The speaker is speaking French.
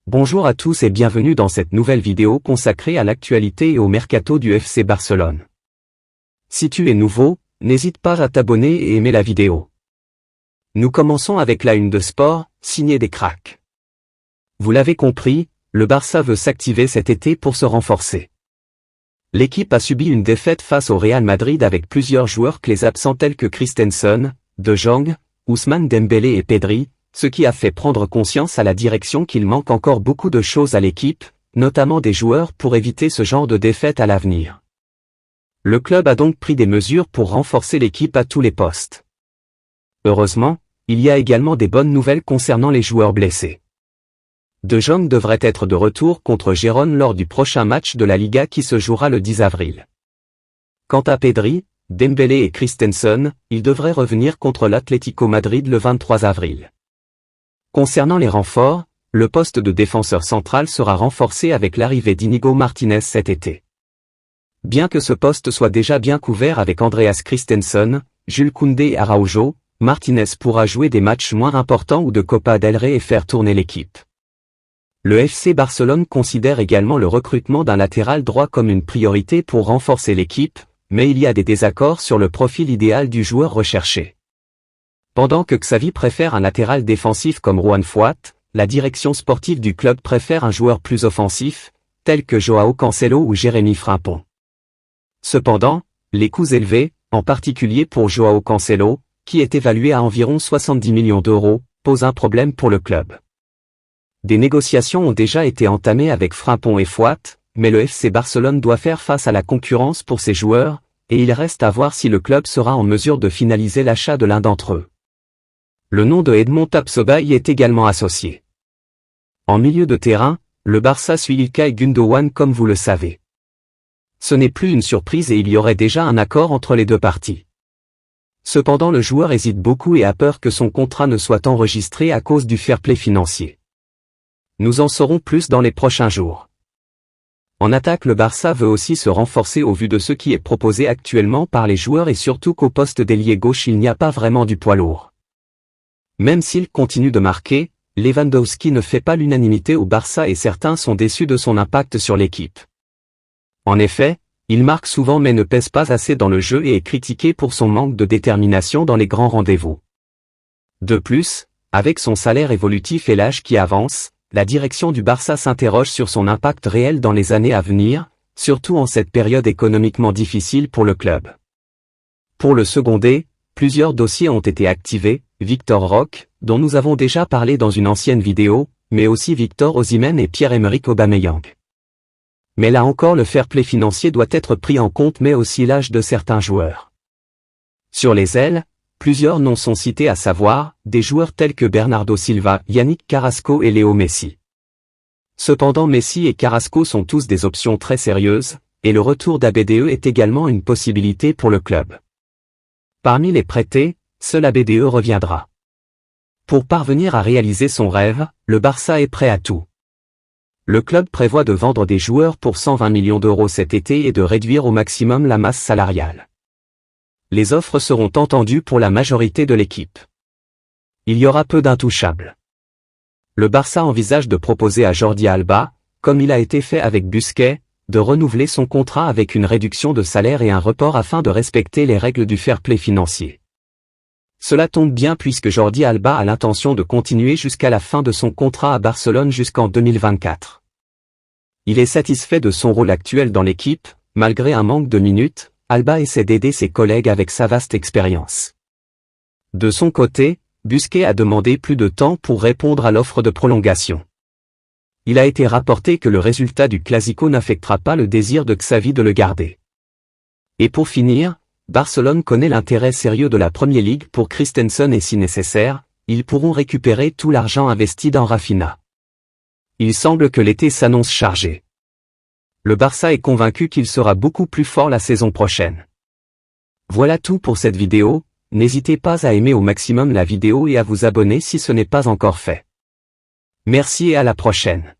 Bonjour à tous et bienvenue dans cette nouvelle vidéo consacrée à l'actualité et au mercato du FC Barcelone. Si tu es nouveau, n'hésite pas à t'abonner et aimer la vidéo. Nous commençons avec la une de sport, signée des cracks. Vous l'avez compris, le Barça veut s'activer cet été pour se renforcer. L'équipe a subi une défaite face au Real Madrid avec plusieurs joueurs clés absents tels que Christensen, De Jong, Ousmane Dembélé et Pedri, ce qui a fait prendre conscience à la direction qu'il manque encore beaucoup de choses à l'équipe, notamment des joueurs pour éviter ce genre de défaite à l'avenir. Le club a donc pris des mesures pour renforcer l'équipe à tous les postes. Heureusement, il y a également des bonnes nouvelles concernant les joueurs blessés. De Jong devrait être de retour contre Gérone lors du prochain match de la Liga qui se jouera le 10 avril. Quant à Pedri, Dembélé et Christensen, ils devraient revenir contre l'Atlético Madrid le 23 avril. Concernant les renforts, le poste de défenseur central sera renforcé avec l'arrivée d'Inigo Martinez cet été. Bien que ce poste soit déjà bien couvert avec Andreas Christensen, Jules Koundé et Araujo, Martinez pourra jouer des matchs moins importants ou de Copa del Rey et faire tourner l'équipe. Le FC Barcelone considère également le recrutement d'un latéral droit comme une priorité pour renforcer l'équipe, mais il y a des désaccords sur le profil idéal du joueur recherché. Pendant que Xavi préfère un latéral défensif comme Juan Foyth, la direction sportive du club préfère un joueur plus offensif, tel que Joao Cancelo ou Jérémy Frimpong. Cependant, les coûts élevés, en particulier pour Joao Cancelo, qui est évalué à environ 70 millions d'euros, posent un problème pour le club. Des négociations ont déjà été entamées avec Frimpong et Foyth, mais le FC Barcelone doit faire face à la concurrence pour ses joueurs, et il reste à voir si le club sera en mesure de finaliser l'achat de l'un d'entre eux. Le nom de Edmond Tapsoba y est également associé. En milieu de terrain, le Barça suit İlkay Gündoğan comme vous le savez. Ce n'est plus une surprise et il y aurait déjà un accord entre les deux parties. Cependant le joueur hésite beaucoup et a peur que son contrat ne soit enregistré à cause du fair play financier. Nous en saurons plus dans les prochains jours. En attaque, le Barça veut aussi se renforcer au vu de ce qui est proposé actuellement par les joueurs et surtout qu'au poste d'ailier gauche il n'y a pas vraiment du poids lourd. Même s'il continue de marquer, Lewandowski ne fait pas l'unanimité au Barça et certains sont déçus de son impact sur l'équipe. En effet, il marque souvent mais ne pèse pas assez dans le jeu et est critiqué pour son manque de détermination dans les grands rendez-vous. De plus, avec son salaire évolutif et l'âge qui avance, la direction du Barça s'interroge sur son impact réel dans les années à venir, surtout en cette période économiquement difficile pour le club. Pour le seconder, plusieurs dossiers ont été activés, Victor Roque, dont nous avons déjà parlé dans une ancienne vidéo, mais aussi Victor Osimhen et Pierre-Emerick Aubameyang. Mais là encore le fair play financier doit être pris en compte mais aussi l'âge de certains joueurs. Sur les ailes, plusieurs noms sont cités à savoir, des joueurs tels que Bernardo Silva, Yannick Carrasco et Léo Messi. Cependant Messi et Carrasco sont tous des options très sérieuses, et le retour d'ABDE est également une possibilité pour le club. Parmi les prêtés, seul ABDE reviendra. Pour parvenir à réaliser son rêve, le Barça est prêt à tout. Le club prévoit de vendre des joueurs pour 120 millions d'euros cet été et de réduire au maximum la masse salariale. Les offres seront entendues pour la majorité de l'équipe. Il y aura peu d'intouchables. Le Barça envisage de proposer à Jordi Alba, comme il a été fait avec Busquets, de renouveler son contrat avec une réduction de salaire et un report afin de respecter les règles du fair play financier. Cela tombe bien puisque Jordi Alba a l'intention de continuer jusqu'à la fin de son contrat à Barcelone jusqu'en 2024. Il est satisfait de son rôle actuel dans l'équipe, malgré un manque de minutes, Alba essaie d'aider ses collègues avec sa vaste expérience. De son côté, Busquets a demandé plus de temps pour répondre à l'offre de prolongation. Il a été rapporté que le résultat du Clasico n'affectera pas le désir de Xavi de le garder. Et pour finir, Barcelone connaît l'intérêt sérieux de la Premier League pour Christensen et si nécessaire, ils pourront récupérer tout l'argent investi dans Rafinha. Il semble que l'été s'annonce chargé. Le Barça est convaincu qu'il sera beaucoup plus fort la saison prochaine. Voilà tout pour cette vidéo, n'hésitez pas à aimer au maximum la vidéo et à vous abonner si ce n'est pas encore fait. Merci et à la prochaine.